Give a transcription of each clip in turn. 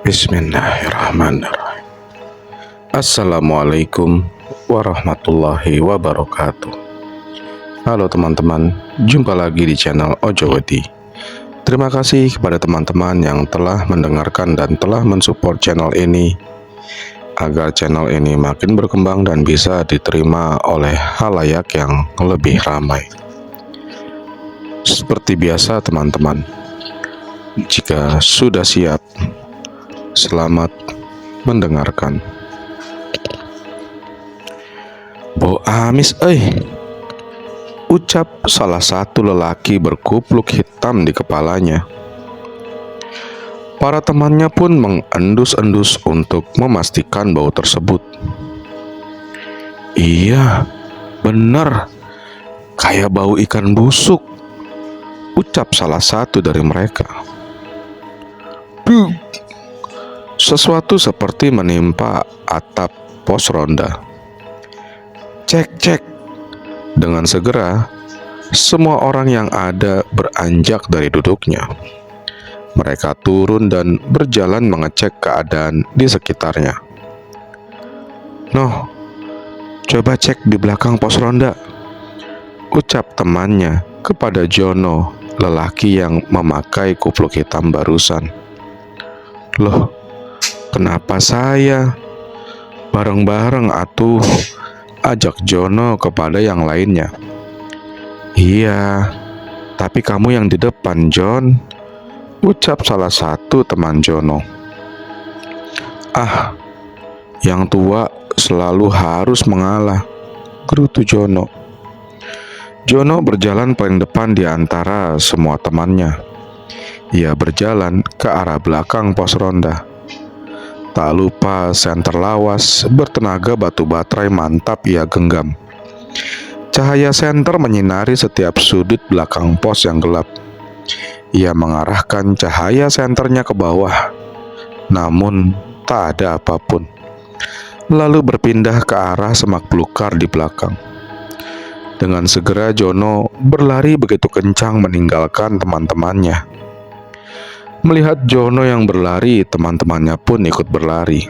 Bismillahirrahmanirrahim. Assalamualaikum warahmatullahi wabarakatuh. Halo teman-teman, jumpa lagi di channel Ojowedi. Terima kasih kepada teman-teman yang telah mendengarkan dan telah mensupport channel ini, agar channel ini makin berkembang dan bisa diterima oleh khalayak yang lebih ramai. Seperti biasa teman-teman, jika sudah siap, selamat mendengarkan. Bo amis ucap salah satu lelaki berkupluk hitam di kepalanya. Para temannya pun mengendus-endus untuk memastikan bau tersebut. Iya, benar, kayak bau ikan busuk, ucap salah satu dari mereka. Duh, sesuatu seperti menimpa atap pos ronda. Cek. Dengan segera, semua orang yang ada beranjak dari duduknya. Mereka turun dan berjalan mengecek keadaan di sekitarnya. Noh, coba cek di belakang pos ronda, ucap temannya kepada Jono, lelaki yang memakai kupluk hitam barusan. Loh, kenapa saya? Bareng-bareng atuh, ajak Jono kepada yang lainnya. Iya, tapi kamu yang di depan, John, ucap salah satu teman Jono. Ah, yang tua selalu harus mengalah, gerutu Jono. Jono berjalan paling depan di antara semua temannya. Ia berjalan ke arah belakang pos ronda. Tak lupa senter lawas bertenaga batu baterai mantap ia genggam. Cahaya senter menyinari setiap sudut belakang pos yang gelap. Ia mengarahkan cahaya senternya ke bawah, namun tak ada apapun. Lalu berpindah ke arah semak belukar di belakang. Dengan segera Jono berlari begitu kencang meninggalkan teman-temannya. Melihat Jono yang berlari, teman-temannya pun ikut berlari.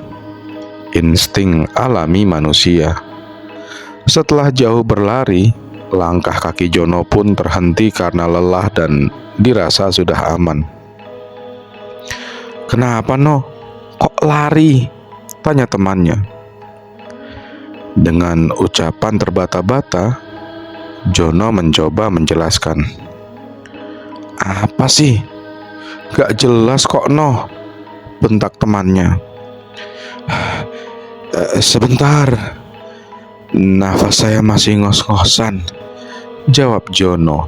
Insting alami manusia. Setelah jauh berlari, langkah kaki Jono pun terhenti karena lelah dan dirasa sudah aman. Kenapa no? Kok lari? Tanya temannya. Dengan ucapan terbata-bata, Jono mencoba menjelaskan. Apa sih? Gak jelas kok no, bentak temannya. Sebentar, nafas saya masih ngos-ngosan, jawab Jono.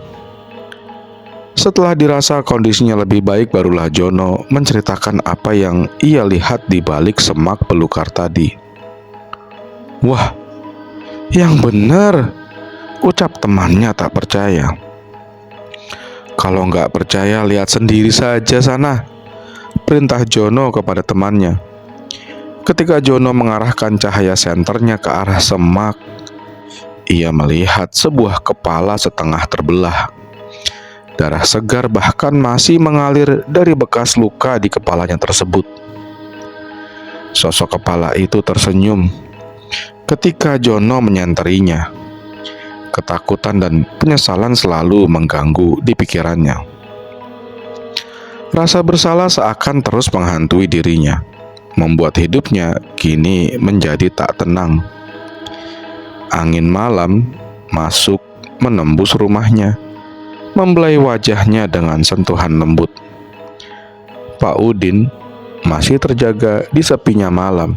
Setelah dirasa kondisinya lebih baik, barulah Jono menceritakan apa yang ia lihat di balik semak belukar tadi. Wah, yang benar, ucap temannya tak percaya. Kalau nggak percaya, lihat sendiri saja sana, perintah Jono kepada temannya. Ketika Jono mengarahkan cahaya senternya ke arah semak, ia melihat sebuah kepala setengah terbelah. Darah segar bahkan masih mengalir dari bekas luka di kepalanya tersebut. Sosok kepala itu tersenyum ketika Jono menyenterinya. Ketakutan dan penyesalan selalu mengganggu di pikirannya. Rasa bersalah seakan terus menghantui dirinya, membuat hidupnya kini menjadi tak tenang. Angin malam masuk menembus rumahnya, membelai wajahnya dengan sentuhan lembut. Pak Udin masih terjaga di sepinya malam.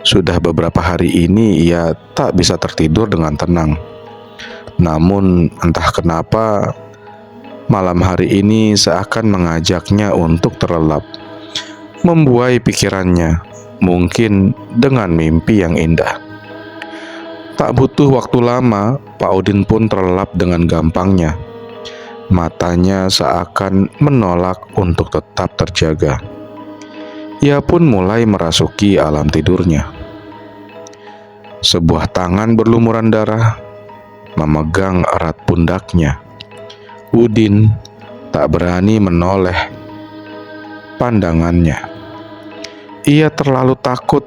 Sudah beberapa hari ini ia tak bisa tertidur dengan tenang. Namun entah kenapa malam hari ini seakan mengajaknya untuk terlelap, membuai pikirannya, mungkin dengan mimpi yang indah. Tak butuh waktu lama, Pak Udin pun terlelap dengan gampangnya. Matanya seakan menolak untuk tetap terjaga. Ia pun mulai merasuki alam tidurnya. Sebuah tangan berlumuran darah memegang erat pundaknya. Udin tak berani menoleh pandangannya. ia terlalu takut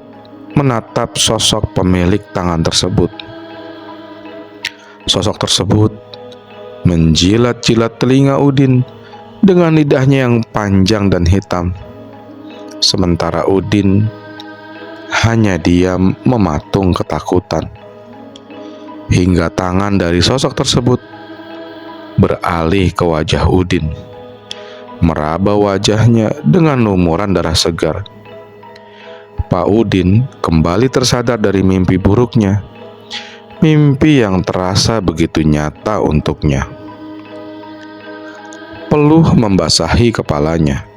menatap sosok pemilik tangan tersebut. Sosok tersebut menjilat-jilat telinga Udin dengan lidahnya yang panjang dan hitam. Sementara Udin hanya diam mematung ketakutan. Hingga tangan dari sosok tersebut beralih ke wajah Udin, meraba wajahnya dengan lumuran darah segar. Pak Udin kembali tersadar dari mimpi buruknya, mimpi yang terasa begitu nyata untuknya. Peluh membasahi kepalanya.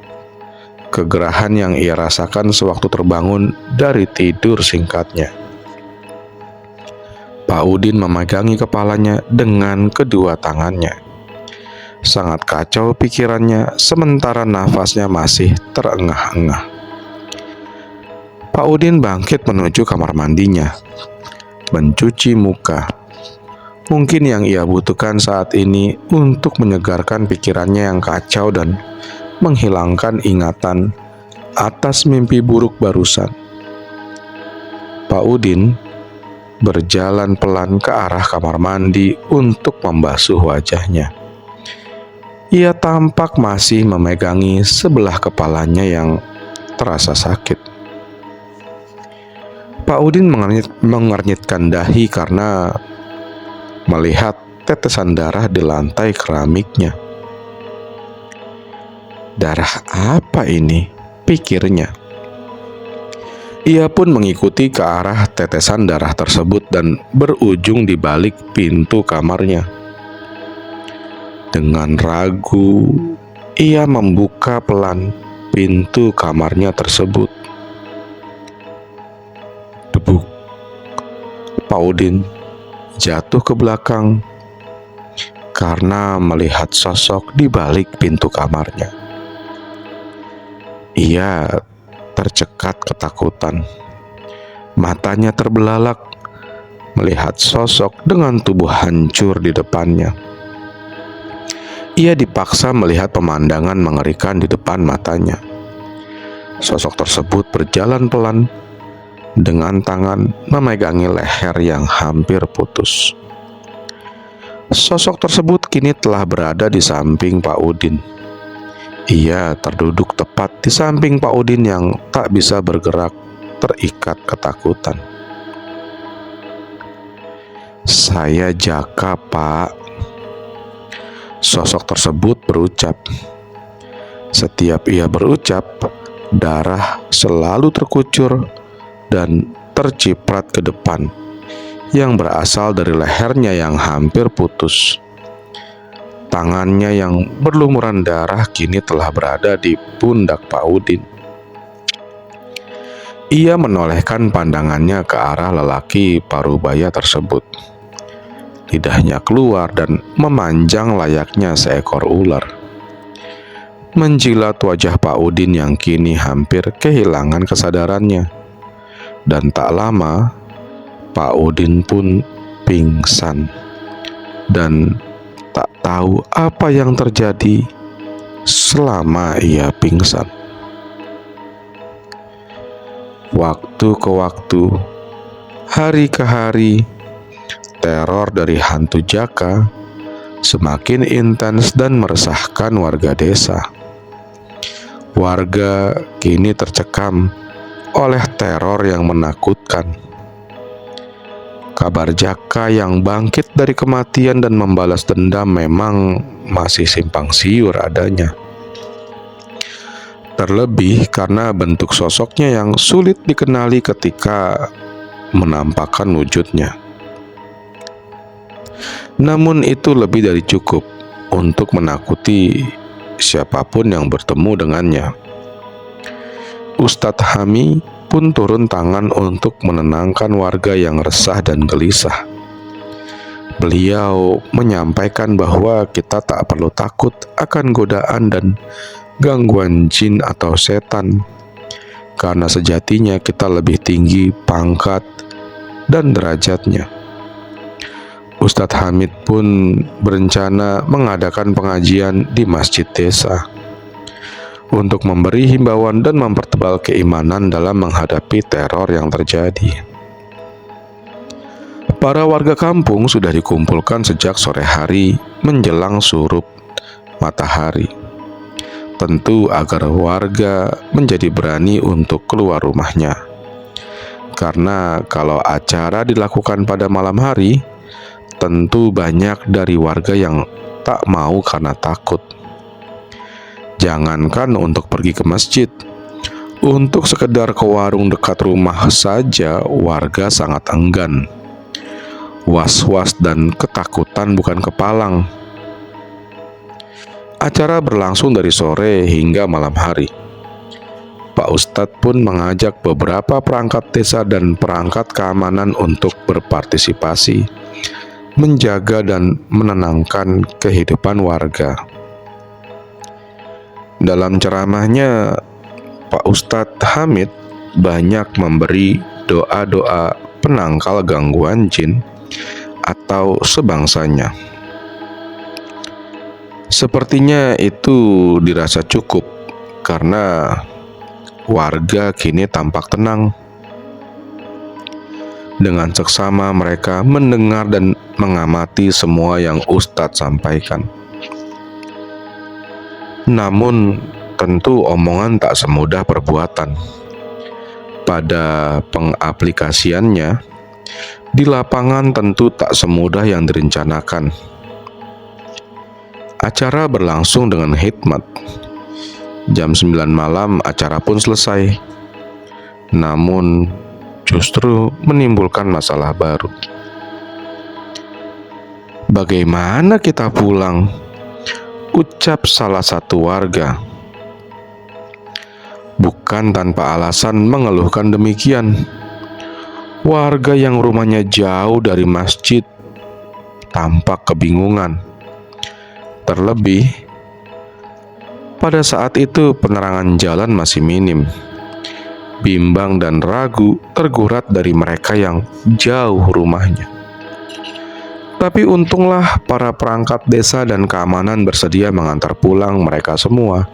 Kegerahan yang ia rasakan sewaktu terbangun dari tidur singkatnya. Pak Udin memegangi kepalanya dengan kedua tangannya. Sangat kacau pikirannya sementara nafasnya masih terengah-engah. Pak Udin bangkit menuju kamar mandinya, mencuci muka. Mungkin yang ia butuhkan saat ini untuk menyegarkan pikirannya yang kacau dan menghilangkan ingatan atas mimpi buruk barusan. Pak Udin berjalan pelan ke arah kamar mandi untuk membasuh wajahnya. Ia tampak masih memegangi sebelah kepalanya yang terasa sakit. Pak Udin mengernyitkan dahi karena melihat tetesan darah di lantai keramiknya. Darah apa ini? Pikirnya. Ia pun mengikuti ke arah tetesan darah tersebut dan berujung di balik pintu kamarnya. Dengan ragu, ia membuka pelan pintu kamarnya tersebut. Debuk. Pak Udin jatuh ke belakang karena melihat sosok di balik pintu kamarnya. Ia tercekat ketakutan. Matanya terbelalak melihat sosok dengan tubuh hancur di depannya. Ia dipaksa melihat pemandangan mengerikan di depan matanya. Sosok tersebut berjalan pelan dengan tangan memegangi leher yang hampir putus. Sosok tersebut kini telah berada di samping Pak Udin. Ia terduduk tepat di samping Pak Udin yang tak bisa bergerak, terikat ketakutan. "Saya Jaka, Pak." Sosok tersebut berucap. Setiap ia berucap, darah selalu terkucur dan terciprat ke depan, yang berasal dari lehernya yang hampir putus. Tangannya yang berlumuran darah kini telah berada di pundak Pak Udin. Ia menolehkan pandangannya ke arah lelaki parubaya tersebut. Lidahnya keluar dan memanjang layaknya seekor ular, menjilat wajah Pak Udin yang kini hampir kehilangan kesadarannya. Dan tak lama, Pak Udin pun pingsan dan tak tahu apa yang terjadi selama ia pingsan. Waktu ke waktu, hari ke hari, teror dari hantu Jaka semakin intens dan meresahkan warga desa. Warga kini tercekam oleh teror yang menakutkan. Kabar Jaka yang bangkit dari kematian dan membalas dendam memang masih simpang siur adanya. Terlebih karena bentuk sosoknya yang sulit dikenali ketika menampakkan wujudnya. Namun itu lebih dari cukup untuk menakuti siapapun yang bertemu dengannya. Ustadz Hami pun turun tangan untuk menenangkan warga yang resah dan gelisah. Beliau menyampaikan bahwa kita tak perlu takut akan godaan dan gangguan jin atau setan, karena sejatinya kita lebih tinggi pangkat dan derajatnya. Ustadz Hamid pun berencana mengadakan pengajian di masjid desa. untuk memberi himbauan dan mempertebal keimanan dalam menghadapi teror yang terjadi. Para warga kampung sudah dikumpulkan sejak sore hari menjelang surup matahari. Tentu agar warga menjadi berani untuk keluar rumahnya. Karena kalau acara dilakukan pada malam hari, tentu banyak dari warga yang tak mau karena takut. Jangankan untuk pergi ke masjid, untuk sekedar ke warung dekat rumah saja warga sangat enggan. Was-was dan ketakutan bukan kepalang. Acara berlangsung dari sore hingga malam hari. Pak Ustadz pun mengajak beberapa perangkat desa dan perangkat keamanan untuk berpartisipasi, menjaga dan menenangkan kehidupan warga. Dalam ceramahnya, Pak Ustadz Hamid banyak memberi doa-doa penangkal gangguan jin atau sebangsanya. Sepertinya itu dirasa cukup karena warga kini tampak tenang. Dengan seksama mereka mendengar dan mengamati semua yang Ustadz sampaikan. Namun tentu omongan tak semudah perbuatan. Pada pengaplikasiannya, di lapangan tentu tak semudah yang direncanakan. Acara berlangsung dengan hikmat. Jam 9 malam acara pun selesai. Namun justru menimbulkan masalah baru. Bagaimana kita pulang? Ucap salah satu warga. Bukan tanpa alasan mengeluhkan demikian. Warga yang rumahnya jauh dari masjid tampak kebingungan. Terlebih, pada saat itu penerangan jalan masih minim. Bimbang dan ragu tergurat dari mereka yang jauh rumahnya. Tapi untunglah para perangkat desa dan keamanan bersedia mengantar pulang mereka semua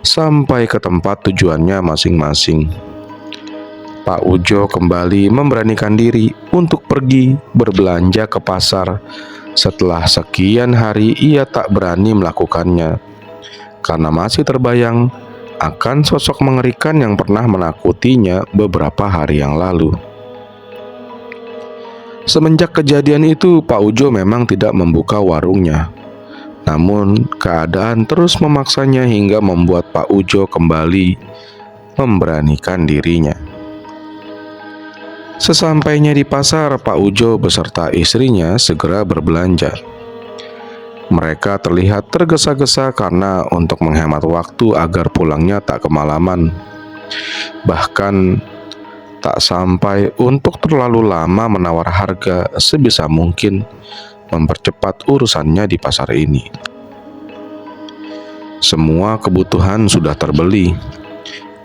sampai ke tempat tujuannya masing-masing. Pak Ujo kembali memberanikan diri untuk pergi berbelanja ke pasar. Setelah sekian hari ia tak berani melakukannya karena masih terbayang akan sosok mengerikan yang pernah menakutinya beberapa hari yang lalu. Semenjak kejadian itu, Pak Ujo memang tidak membuka warungnya. Namun keadaan terus memaksanya hingga membuat Pak Ujo kembali memberanikan dirinya. Sesampainya di pasar, Pak Ujo beserta istrinya segera berbelanja. Mereka terlihat tergesa-gesa karena untuk menghemat waktu agar pulangnya tak kemalaman. Bahkan tak sampai untuk terlalu lama menawar harga, sebisa mungkin mempercepat urusannya di pasar ini. Semua kebutuhan sudah terbeli.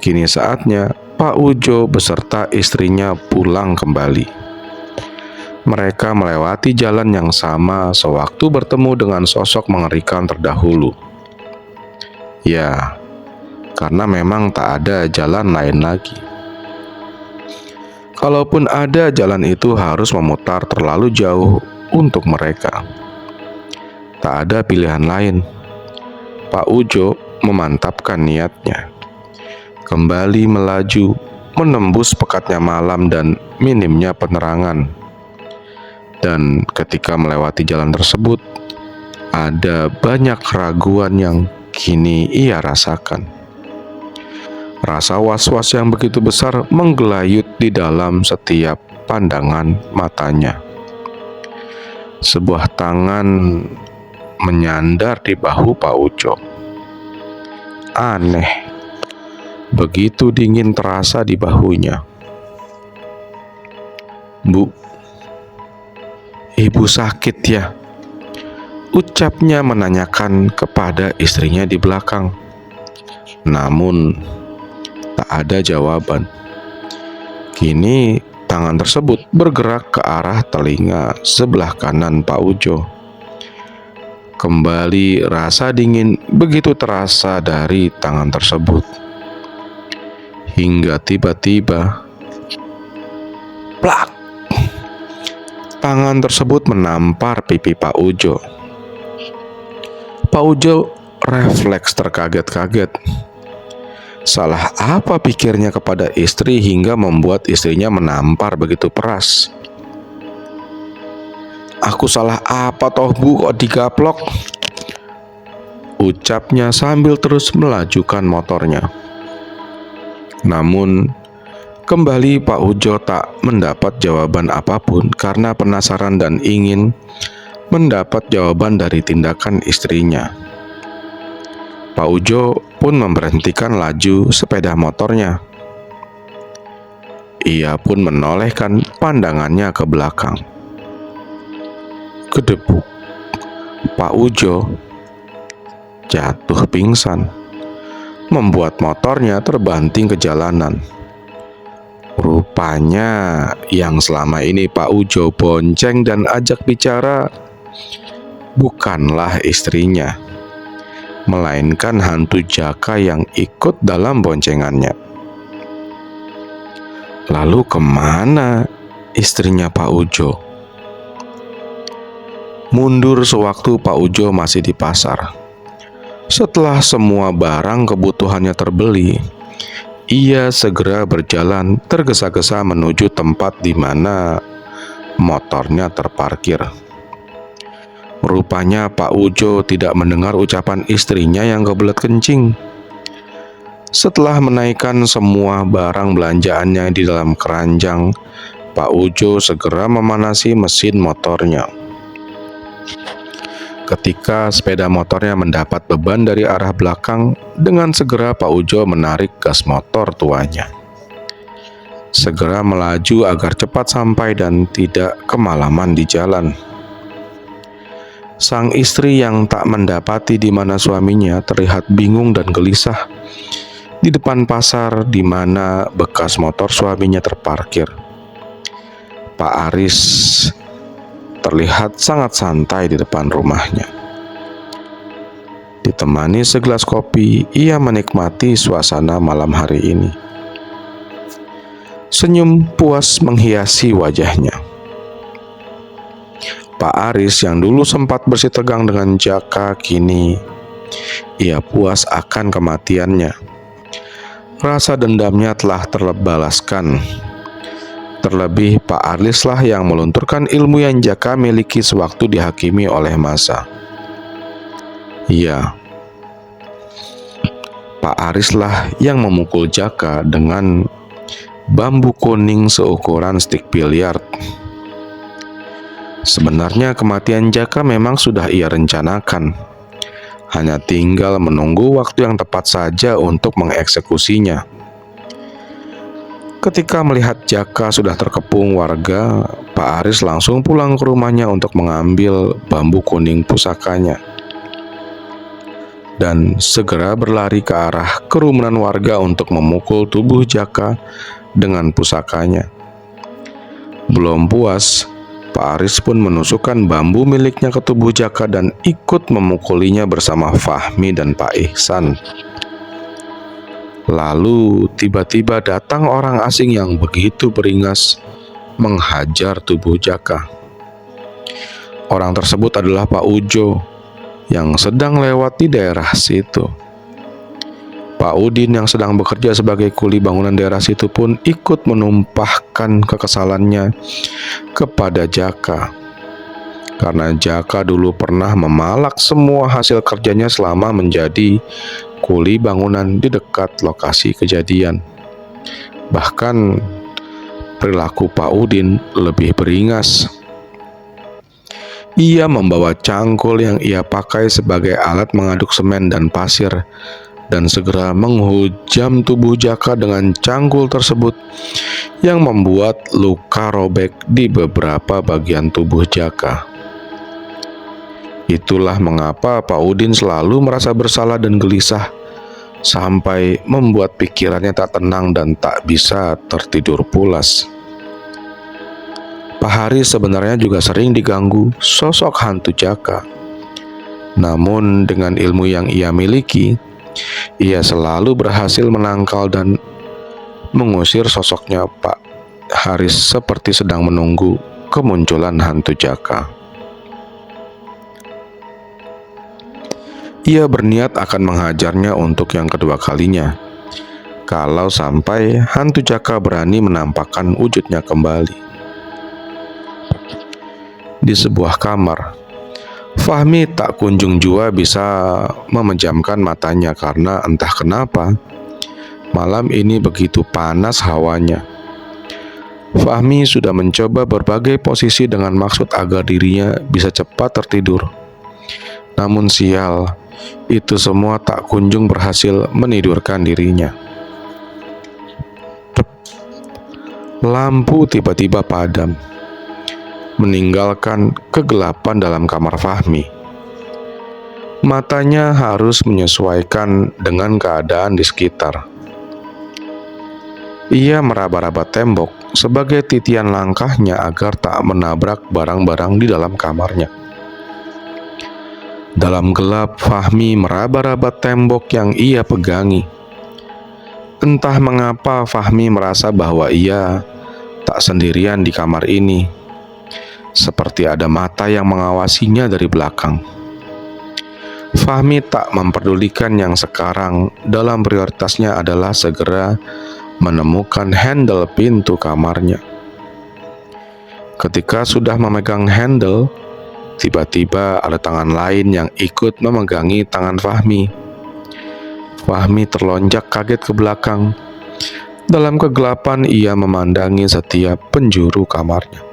Kini saatnya Pak Ujo beserta istrinya pulang kembali. Mereka melewati jalan yang sama sewaktu bertemu dengan sosok mengerikan terdahulu. Ya, karena memang tak ada jalan lain lagi. Kalaupun ada, jalan itu harus memutar terlalu jauh untuk mereka. Tak ada pilihan lain. Pak Ujo memantapkan niatnya. Kembali melaju, menembus pekatnya malam dan minimnya penerangan. Dan ketika melewati jalan tersebut, ada banyak keraguan yang kini ia rasakan. Rasa was-was yang begitu besar menggelayut di dalam setiap pandangan matanya. Sebuah tangan menyandar di bahu Pak Ujo. Aneh. Begitu dingin terasa di bahunya. Bu, ibu sakit ya? Ucapnya menanyakan kepada istrinya di belakang. Namun tak ada jawaban. Kini tangan tersebut bergerak ke arah telinga sebelah kanan Pak Ujo. Kembali rasa dingin begitu terasa dari tangan tersebut. Hingga tiba-tiba, plak! Tangan tersebut menampar pipi Pak Ujo. Pak Ujo refleks terkaget-kaget. Salah apa pikirnya kepada istri hingga membuat istrinya menampar begitu keras? "Aku salah apa toh Bu kok digaplok?" ucapnya sambil terus melajukan motornya. Namun, kembali Pak Ujo tak mendapat jawaban apapun karena penasaran dan ingin mendapat jawaban dari tindakan istrinya. Pak Ujo pun memberhentikan laju sepeda motornya. Ia pun menolehkan pandangannya ke belakang. Kedebuk, Pak Ujo jatuh pingsan, membuat motornya terbanting ke jalanan. Rupanya yang selama ini Pak Ujo bonceng dan ajak bicara bukanlah istrinya, melainkan hantu Jaka yang ikut dalam boncengannya. Lalu kemana istrinya Pak Ujo? Mundur sewaktu Pak Ujo masih di pasar. Setelah semua barang kebutuhannya terbeli, ia segera berjalan tergesa-gesa menuju tempat di mana motornya terparkir. Rupanya Pak Ujo tidak mendengar ucapan istrinya yang kebelet kencing. Setelah menaikkan semua barang belanjaannya di dalam keranjang, Pak Ujo segera memanasi mesin motornya. Ketika sepeda motornya mendapat beban dari arah belakang, dengan segera Pak Ujo menarik gas motor tuanya. Segera melaju agar cepat sampai dan tidak kemalaman di jalan. Sang istri yang tak mendapati di mana suaminya terlihat bingung dan gelisah di depan pasar di mana bekas motor suaminya terparkir. Pak Aris terlihat sangat santai di depan rumahnya. Ditemani segelas kopi, ia menikmati suasana malam hari ini. Senyum puas menghiasi wajahnya. Pak Aris yang dulu sempat bersih tegang dengan Jaka, kini ia puas akan kematiannya. Rasa dendamnya telah terbalaskan. Terlebih Pak Aris lah yang melunturkan ilmu yang Jaka miliki sewaktu dihakimi oleh masa. Iya, Pak Aris lah yang memukul Jaka dengan bambu kuning seukuran stik biliar. Sebenarnya kematian Jaka memang sudah ia rencanakan. Hanya tinggal menunggu waktu yang tepat saja untuk mengeksekusinya. Ketika melihat Jaka sudah terkepung warga, Pak Aris langsung pulang ke rumahnya untuk mengambil bambu kuning pusakanya dan segera berlari ke arah kerumunan warga untuk memukul tubuh Jaka dengan pusakanya. Belum puas, Pak Aris pun menusukkan bambu miliknya ke tubuh Jaka dan ikut memukulinya bersama Fahmi dan Pak Ihsan. Lalu tiba-tiba datang orang asing yang begitu beringas menghajar tubuh Jaka. Orang tersebut adalah Pak Ujo yang sedang lewat di daerah situ. Pak Udin yang sedang bekerja sebagai kuli bangunan daerah situ pun ikut menumpahkan kekesalannya kepada Jaka. Karena Jaka dulu pernah memalak semua hasil kerjanya selama menjadi kuli bangunan di dekat lokasi kejadian. Bahkan perilaku Pak Udin lebih beringas. Ia membawa cangkul yang ia pakai sebagai alat mengaduk semen dan pasir dan segera menghujam tubuh Jaka dengan cangkul tersebut yang membuat luka robek di beberapa bagian tubuh Jaka. Itulah mengapa Pak Udin selalu merasa bersalah dan gelisah sampai membuat pikirannya tak tenang dan tak bisa tertidur pulas. Pak Haris sebenarnya juga sering diganggu sosok hantu Jaka. Namun dengan ilmu yang ia miliki, ia selalu berhasil menangkal dan mengusir sosoknya Pak Haris seperti sedang menunggu kemunculan hantu Jaka. Ia berniat akan menghajarnya untuk yang kedua kalinya, kalau sampai hantu Jaka berani menampakkan wujudnya kembali. Di sebuah kamar, Fahmi tak kunjung jua bisa memejamkan matanya karena entah kenapa malam ini begitu panas hawanya. Fahmi sudah mencoba berbagai posisi dengan maksud agar dirinya bisa cepat tertidur. Namun sial, itu semua tak kunjung berhasil menidurkan dirinya. Lampu tiba-tiba padam, meninggalkan kegelapan dalam kamar Fahmi. Matanya harus menyesuaikan dengan keadaan di sekitar. Ia meraba-raba tembok sebagai titian langkahnya agar tak menabrak barang-barang di dalam kamarnya. Dalam gelap, Fahmi meraba-raba tembok yang ia pegangi. Entah mengapa Fahmi merasa bahwa ia tak sendirian di kamar ini, seperti ada mata yang mengawasinya dari belakang. Fahmi tak memperdulikan yang sekarang dalam prioritasnya adalah segera menemukan handle pintu kamarnya. Ketika sudah memegang handle, tiba-tiba ada tangan lain yang ikut memegangi tangan Fahmi. Fahmi terlonjak kaget ke belakang. Dalam kegelapan ia memandangi setiap penjuru kamarnya.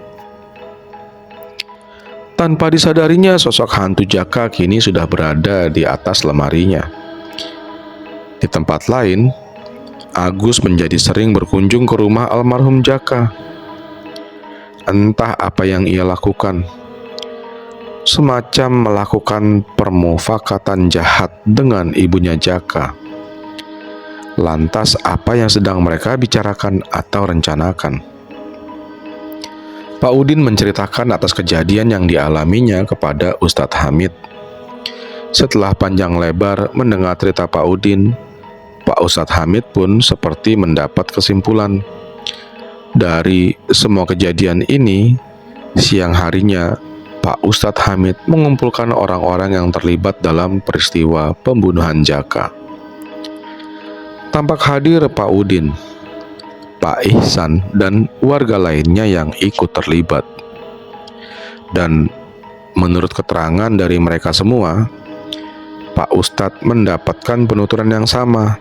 Tanpa disadarinya, sosok hantu Jaka kini sudah berada di atas lemarinya. Di tempat lain, Agus menjadi sering berkunjung ke rumah almarhum Jaka. Entah apa yang ia lakukan, semacam melakukan permufakatan jahat dengan ibunya Jaka. Lantas apa yang sedang mereka bicarakan atau rencanakan? Pak Udin menceritakan atas kejadian yang dialaminya kepada Ustadz Hamid. Setelah panjang lebar mendengar cerita Pak Udin, Pak Ustadz Hamid pun seperti mendapat kesimpulan. Dari semua kejadian ini, siang harinya Pak Ustadz Hamid mengumpulkan orang-orang yang terlibat dalam peristiwa pembunuhan Jaka. Tampak hadir Pak Udin, Pak Ihsan, dan warga lainnya yang ikut terlibat. Dan menurut keterangan dari mereka semua, Pak Ustadz mendapatkan penuturan yang sama.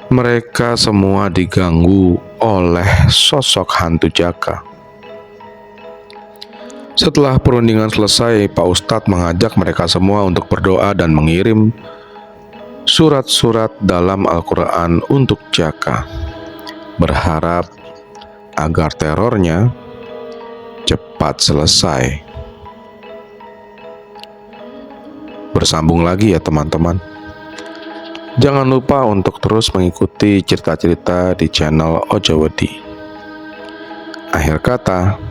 Mereka semua diganggu oleh sosok hantu Jaka. Setelah perundingan selesai, Pak Ustadz mengajak mereka semua untuk berdoa dan mengirim surat-surat dalam Al-Quran untuk Jaka, berharap agar terornya cepat selesai. Bersambung lagi ya teman-teman. Jangan lupa untuk terus mengikuti cerita-cerita di channel Ojowedi. Akhir kata,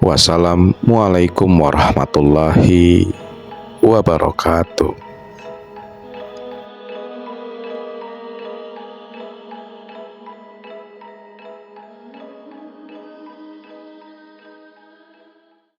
wassalamualaikum warahmatullahi wabarakatuh.